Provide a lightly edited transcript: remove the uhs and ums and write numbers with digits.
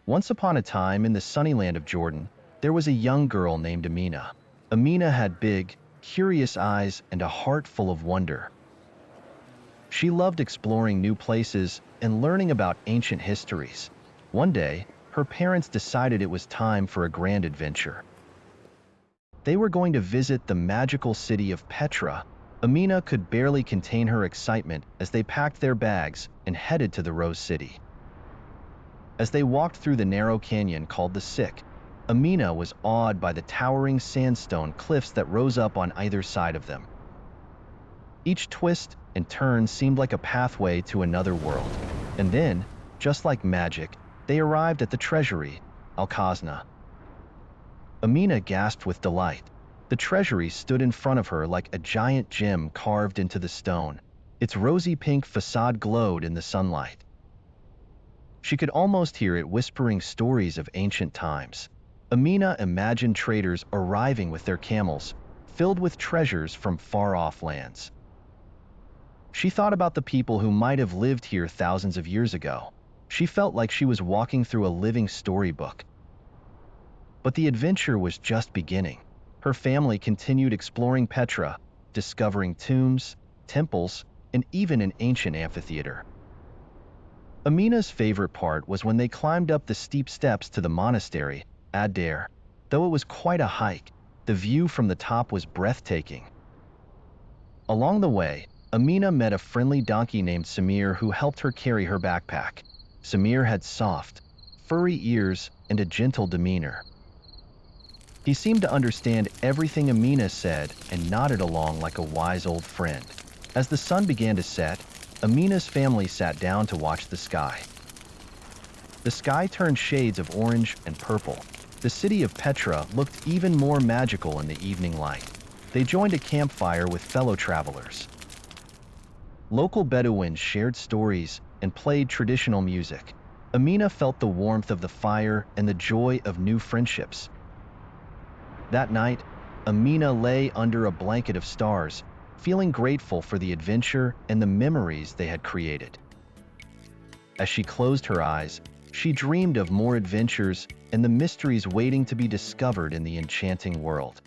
Once upon a time in the sunny land of Jordan, there was a young girl named Amina. Amina had big, curious eyes and a heart full of wonder. She loved exploring new places and learning about ancient histories. One day, her parents decided it was time for a grand adventure. They were going to visit the magical city of Petra. Amina could barely contain her excitement as they packed their bags and headed to the Rose City. As they walked through the narrow canyon called the Sick, Amina was awed by the towering sandstone cliffs that rose up on either side of them. Each twist and turn seemed like a pathway to another world. And then, just like magic, they arrived at the Treasury, Khazneh. Amina gasped with delight. The treasury stood in front of her like a giant gem carved into the stone. Its rosy pink facade glowed in the sunlight. She could almost hear it whispering stories of ancient times. Amina imagined traders arriving with their camels, filled with treasures from far-off lands. She thought about the people who might have lived here thousands of years ago. She felt like she was walking through a living storybook. But the adventure was just beginning. Her family continued exploring Petra, discovering tombs, temples, and even an ancient amphitheater. Amina's favorite part was when they climbed up the steep steps to the monastery, Adair. Though it was quite a hike, the view from the top was breathtaking. Along the way, Amina met a friendly donkey named Samir who helped her carry her backpack. Samir had soft, furry ears and a gentle demeanor. He seemed to understand everything Amina said and nodded along like a wise old friend. As the sun began to set, Amina's family sat down to watch the sky. The sky turned shades of orange and purple. The city of Petra looked even more magical in the evening light. They joined a campfire with fellow travelers. Local Bedouins shared stories and played traditional music. Amina felt the warmth of the fire and the joy of new friendships. That night, Amina lay under a blanket of stars, feeling grateful for the adventure and the memories they had created. As she closed her eyes, she dreamed of more adventures and the mysteries waiting to be discovered in the enchanting world.